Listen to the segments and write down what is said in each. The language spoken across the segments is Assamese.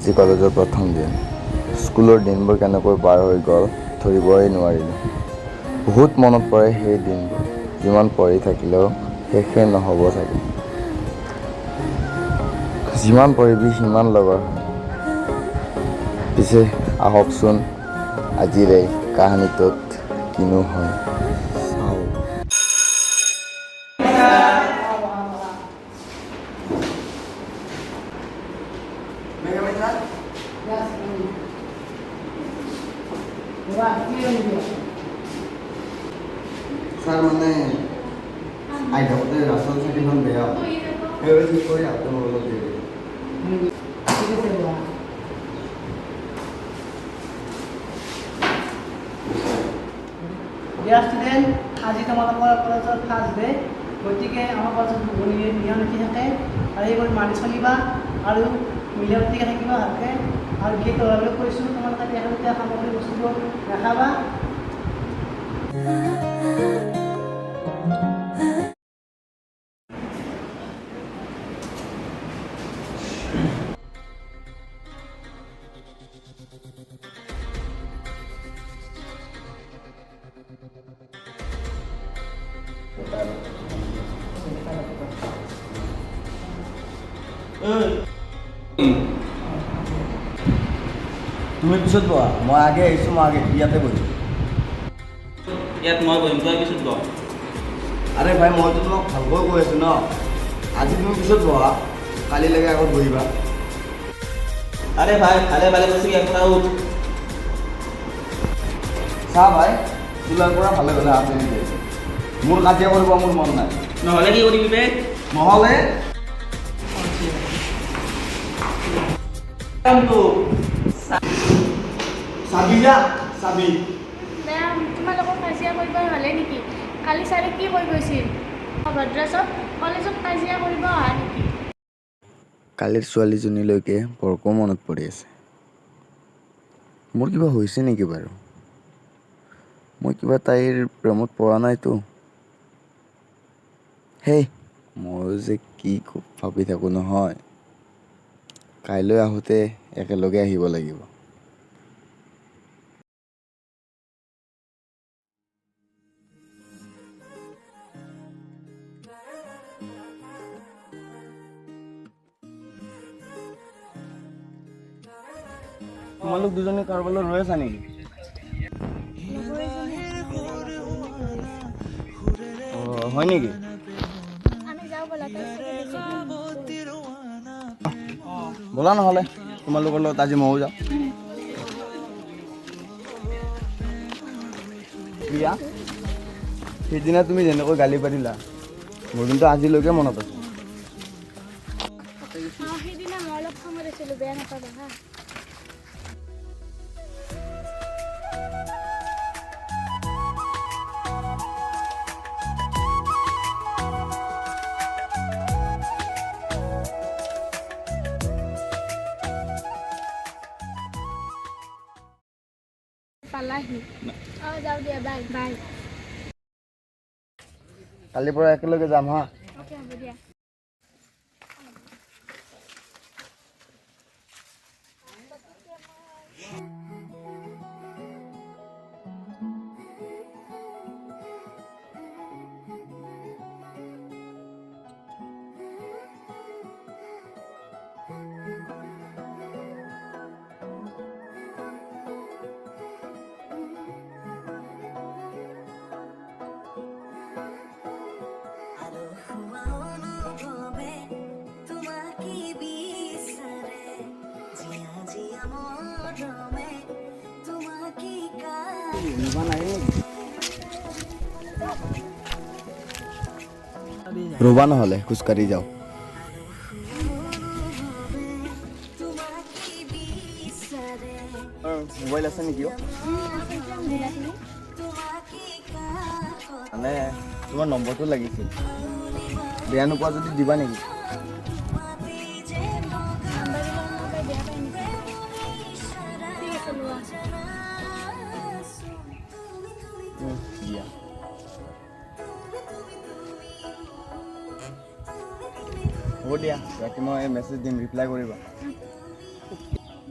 আজি কলেজৰ প্ৰথম দিন। স্কুলৰ দিনবোৰ কেনেকৈ পাৰ হৈ গ'ল ধৰিবই নোৱাৰিলোঁ। বহুত মনত পৰে সেই দিনবোৰ। যিমান পঢ়ি থাকিলেও শেষে নহ'ব চাগে। যিমান পঢ়িবি সিমান লগৰ হয়। পিছে আহকচোন আজিৰ এই কাহিনীটোত কিনো হয় চাওঁ। ছাৰ মানে আহি থাকোঁতে ৰাস্তাৰ চাইকেলখন বেয়া সেইবাবে ঠিক কৰি আহোঁতে মোৰ অলপ দেৰি হ'ল। ডিয়াৰ ষ্টুডেণ্ট, আজি তোমালোকৰ কলেজৰ ফাৰ্ষ্ট ডে। গতিকে আমাৰ কলেজত নিয়ম নীতি থাকে আৰু এইবোৰ মানি চলিবা আৰু মিলা প্ৰীতিকে থাকিবা ভালকৈ। আৰু বিশেষকৈ অনুৰোধ কৰিছোঁ তোমালোকে তেখেতলোকে সামগ্ৰী বস্তুবোৰ নাখাবা। তুমি পিছত বহা, মই আগে আহিছোঁ, মই আগে ইয়াতে বহিম। ইয়াত মই বহিম, তই পিছত বহ। আৰে ভাই মইতো তোমাক ভালকৈ কৈ আছোঁ ন, আজি তুমি পিছত বহা, কালিলৈকে আগত বহিবা। আরে ভাই ভালে ভালে বসে ইয়াৰ পৰা উঠ। চা ভাই, তোলাৰ পৰা ভালে ভালে আছে নেকি? মোৰ কাজিয়া কৰিব মোৰ মন নাই। নহ'লে কি কৰিবি বে? নহ'লে চাবি যা, চাবি। মেম, তোমালোকৰ কাজিয়া কৰিব হ'লে নেকি? কালি ছাৰে কি কৈ গৈছিল? ভদ্ৰাছত কলেজত কাজিয়া কৰিব অহা নেকি? কালিৰ ছোৱালীজনীলৈকে বৰকৈ মনত পৰি আছে। মোৰ কিবা হৈছে নেকি বাৰু? মই কিবা তাইৰ প্ৰেমত পৰা নাইতো। হেই, ময়ো যে কি ভাবি থাকোঁ নহয়। কাইলৈ আহোঁতে একেলগে আহিব লাগিব। তোমালোক দুজনী কাৰোবালৈ ৰৈ আছা নেকি? অঁ, হয় নেকি? আমি যাওঁ ব'লা, তাই চাগে বেছি ব'লা নহ'লে, তোমালোকৰ লগত আজি ময়ো যাওঁ। প্ৰিয়া, সেইদিনা তুমি যেনেকৈ গালি পাৰিলা, মোৰ কিন্তু আজিলৈকে মনত আছে। সেইদিনা মই অলপ খঙত আছিলোঁ, বেয়া নাপাবা হা। পালাহি। অঁ, যাওঁ দিয়া, বাই বাই। কালিৰ পৰা একেলগে যাম হা। অ'কে, হ'ব দিয়া। ৰ'বা নহ'লে, খোজকাঢ়ি যাওঁ। মোবাইল আছে নেকি? মানে তোমাৰ নম্বৰটো লাগিছিল, বেয়া নোপোৱা যদি দিবা নেকি? দিয়া। হ'ব দিয়া, ৰাতি মই মেছেজ দিম, ৰিপ্লাই কৰিবা।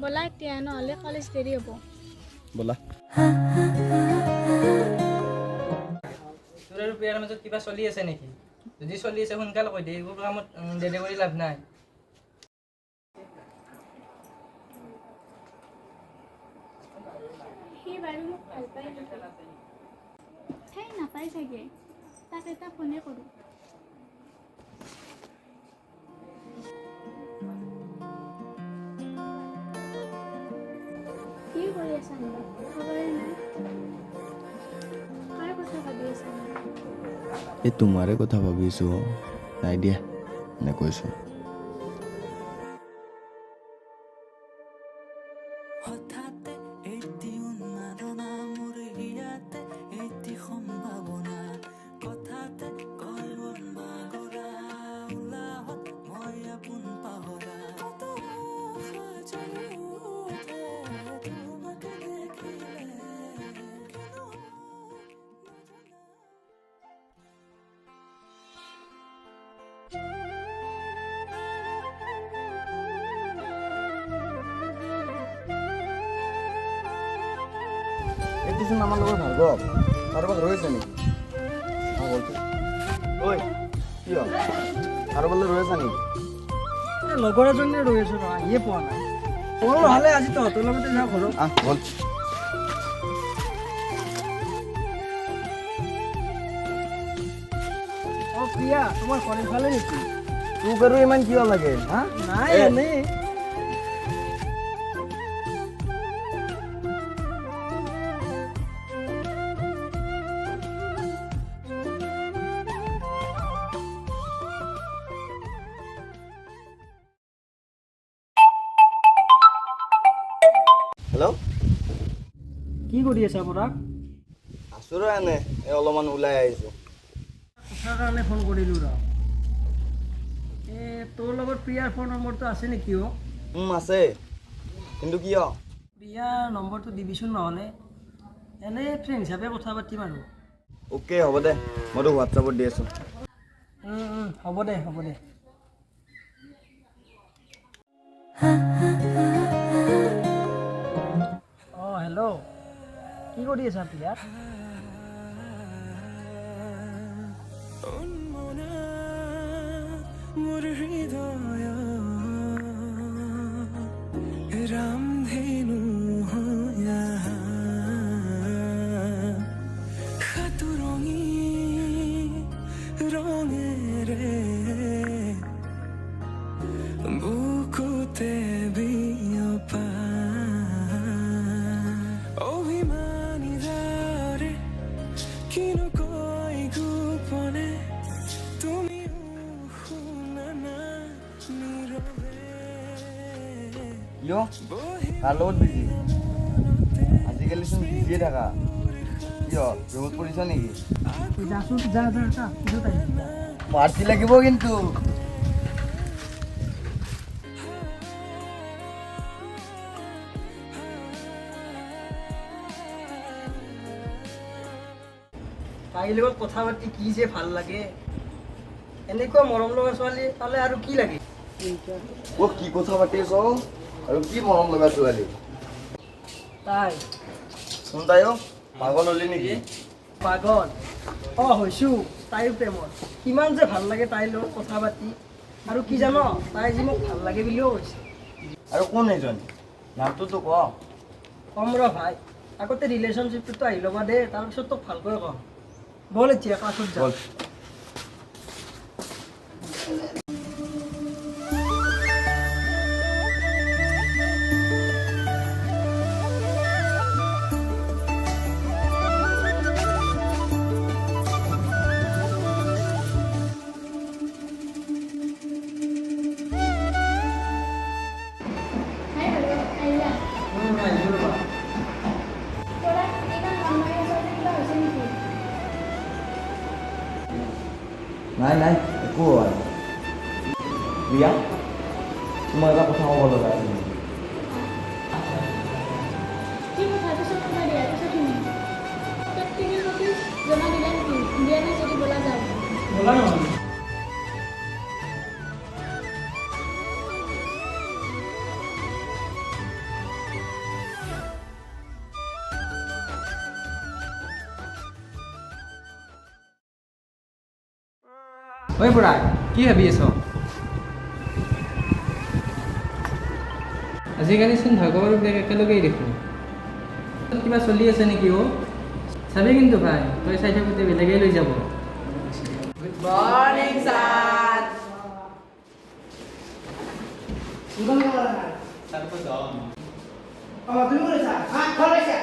ব'লা এতিয়া, নহ'লে কলেজ দেৰি হ'ব। ব'লা। তোৰ আৰু প্ৰিয়াৰ মাজত কিবা চলি আছে নেকি? যদি চলি আছে সোনকালে কৈ দে, এইবোৰ কামত দেৰি কৰি লাভ নাই। সি বাৰু মোক ভাল পায় নেকি? সেই নাপায় চাগে, তাক এটা ফোনে কৰোঁ। কি কৰি আছা নো? খবৰে নাই। কাৰ কথা ভাবি আছা নো? এই তোমাৰে কথা ভাবিছোঁ। নাই দিয়া, নে কৈছোঁ। হঠাতে এটি উন্মাদনা মোৰ হিয়াতে এটি সম্ভাৱনা কথাতে কয় মন মাগৰা উলাহত মই আপোন পাহৰা কত আশা জমি উঠে তোমাকে দেখিলে কেন হয় নজনা। এটিচোন আমাৰ লগত ভাৰ্গৱ কাৰোবাক ৰৈছে নেকি? ঐ কি হ'ল কাৰোবালৈ ৰৈ আছা নেকি? লগৰ এজনে ৰৈ আছোঁ নহয়, আহিয়ে পোৱা নাই। নহ'লে আজি তহঁতৰ লগতে যাওঁ ঘৰত। ব'ল। প্ৰিয়া, তোমাৰ ঘৰ ইফালে নেকি? তোক আৰু ইমান কিয় লাগে হা? নাই, এ, এনেই। হেল্ল'। কি কৰি আছা পৰাগ? আছোঁ ৰ এনে, এই অলপমান ওলাই আহিছোঁ। কথাৰ কাৰণে ফোন কৰিলোঁ ৰ। তোৰ লগত প্ৰিয়াৰ ফোন নম্বৰটো আছে নেকি অ'? আছে, কিন্তু কিয়? প্ৰিয়াৰ নম্বৰটো দিবিচোন, নহ'লে এনেই ফ্ৰেণ্ড হিচাপে কথা পাতিম আৰু। অ'কে হ'ব দে, মই তোক হোৱাটছআপত দি আছোঁ। হ'ব দে, হ'ব দে। হেল্ল', কি কৰি আছা প্ৰিয়া? মোৰ হৃদয় ৰামধেনু হয়া সাতুৰঙি ৰঙেৰে বুকুতে বিয়পা অভিমানী দৰে কিনো কৈ গোপনে তুমি শুনা না নীৰৱে কিয় কাৰ লগত বিজি? আজিকালিচোন বিজিয়ে থাকা। কিয় ৰুমত পৰিছা নেকি? যাচোন, যা পিছত আহিম। পাৰ্টি লাগিব কিন্তু। তাইৰ লগত কথা পাতি কি যে ভাল লাগে। এনেকুৱা মৰম লগা ছোৱালী পালে আৰু কি লাগে? অ' কি কথা পাতি আছ আৰু কি মৰম লগা ছোৱালী? তাই কোন তাই অ' পাগল হ'লি নেকি? পাগল হৈছোঁ তাইৰ প্ৰেমত। কিমান যে ভাল লাগে তাইৰ লগত কথা পাতি। আৰু কি জান, তাই যি মোক ভাল লাগে বুলিও কৈছে। আৰু কোন এইজনী? নামটোতো ক। কম ৰ ভাই, আগতে ৰিলেশ্যনশ্বিপটোতো আহি ল'বা দে, তাৰপিছত তোক ভালকৈ কম। ব'ল এতিয়া ক্লাছত যাওঁ। ব'ল। হাই হেল্ল', আহিলা? আহিলোঁ ৰ'বা। পৰা ইমান মন মাৰি আছা যে, কিবা হৈছে নেকি? নাই একো হোৱা নাই। প্ৰিয়া, তোমাৰ এটা কথা ক'ব লগা আছিল। কি কথা? পিছত ক'বা দিয়া, পিছত শুনিম। তাত তিনি কপি জমা দিলা নেকি? দিয়া নাই যদি ব'লা যাওঁ। ব'লা নহ'লে। ঐ বুঢ়া কি ভাবি আছ আজিকালিচোন ভাগৱত বেগ একেলগেই দেখোঁ কিবা চলি আছে নেকি অ' চাবি কিন্তু ভাই তই চাই থাকোঁতে বেলেগেই লৈ যাব তুমি কৰিছা ঘৰ লৈছা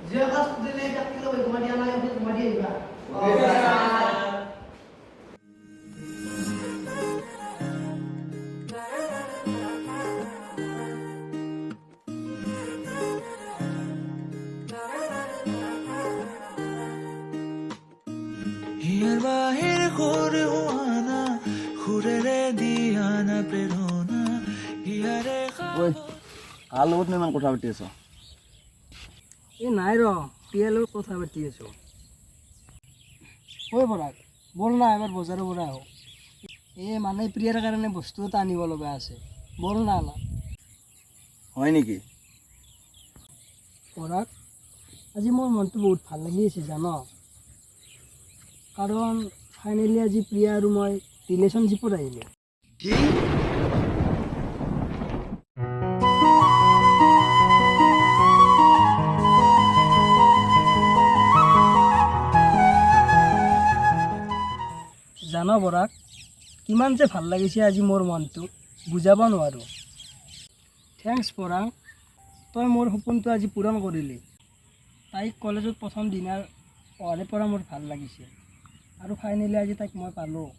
যিয়ে কাজ দিলে তাক ঘুমা দিয়া নাই ঘুমা দিয়ে দিবা হিয়াৰ বাহিৰ সুৰ হোৱানা সুৰেৰে দিয়ানা প্ৰেৰণা হিয়াৰে ঐ কাৰ লগত ইমান কথা পাতি আছ এই নাই ৰ প্ৰিয়াৰ লগত কথা পাতি আছোঁ ঐ পৰাগ বল না এবাৰ বজাৰৰ পৰা আহোঁ এই মানে প্ৰিয়াৰ কাৰণে বস্তু এটা আনিব লগা আছে বল না না হয় নেকি পৰাগ আজি মোৰ মনটো বহুত ভাল লাগি আছে জান কাৰণ ফাইনেলি আজি প্ৰিয়া আৰু মই ৰিলেশ্যনশ্বিপত আহিলোঁ কি জান পৰাগ কিমান যে ভাল লাগিছে আজি মোৰ মনটো বুজাব নোৱাৰোঁ থেংকছ পৰাগ তই মোৰ সপোনটো আজি পূৰণ কৰিলি তাইক কলেজত প্ৰথম দিনাৰ পঢ়াৰে পৰা মোৰ ভাল লাগিছে আৰু ফাইনেলি আজি তাইক মই পালোঁ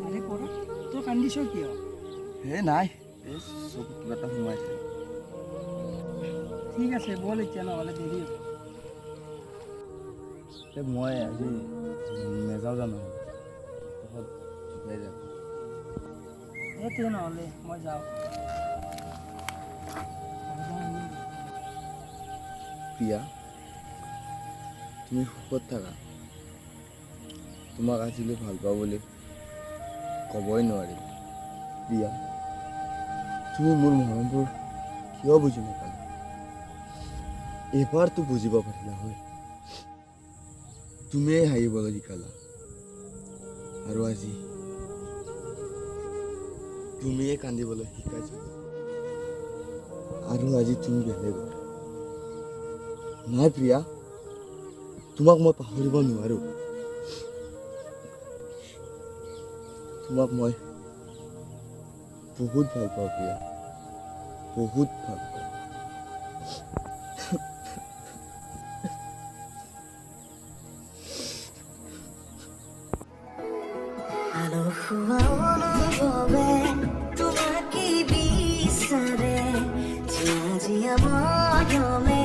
আৰে পৰাগ তই কান্দিছ কিয় হে নাই এই চকুত কিবা এটা সোমাইছে ঠিক আছে বল এতিয়া নহ'লে দেৰি হ'ব মই আজি নেযাওঁ জানো তহঁত যাই যা সেইটোৱে নহ'লে মই যাওঁ প্ৰিয়া তুমি সুখত থাকা তোমাক আজিলৈ ভাল পাওঁ বুলি ক'বই নোৱাৰিম প্ৰিয়া তুমি মোৰ মৰমবোৰ কিয় বুজি নাপালা এবাৰতো বুজিব পাৰিলা হয় তুমিয়ে হাঁহিবলৈ শিকালা আৰু আজি তুমিয়ে কান্দিবলৈ শিকাইছা আৰু আজি তুমি বেলেগৰ নাই প্ৰিয়া তোমাক মই পাহৰিব নোৱাৰো তোমাক মই বহুত ভাল পাওঁ প্ৰিয়া বহুত ভাল পাওঁ অনুভৱে তোমাকে বিচাৰে জিয়া জিয়া মৰমে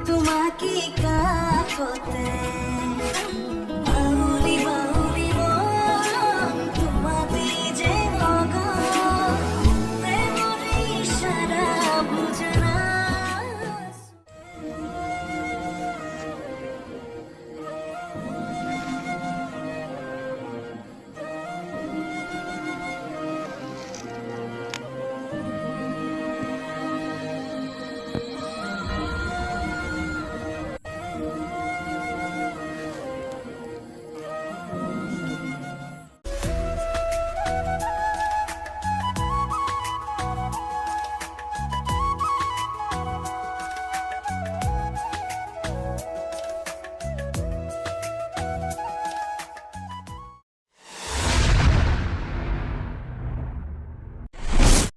তোমাকে কাষতে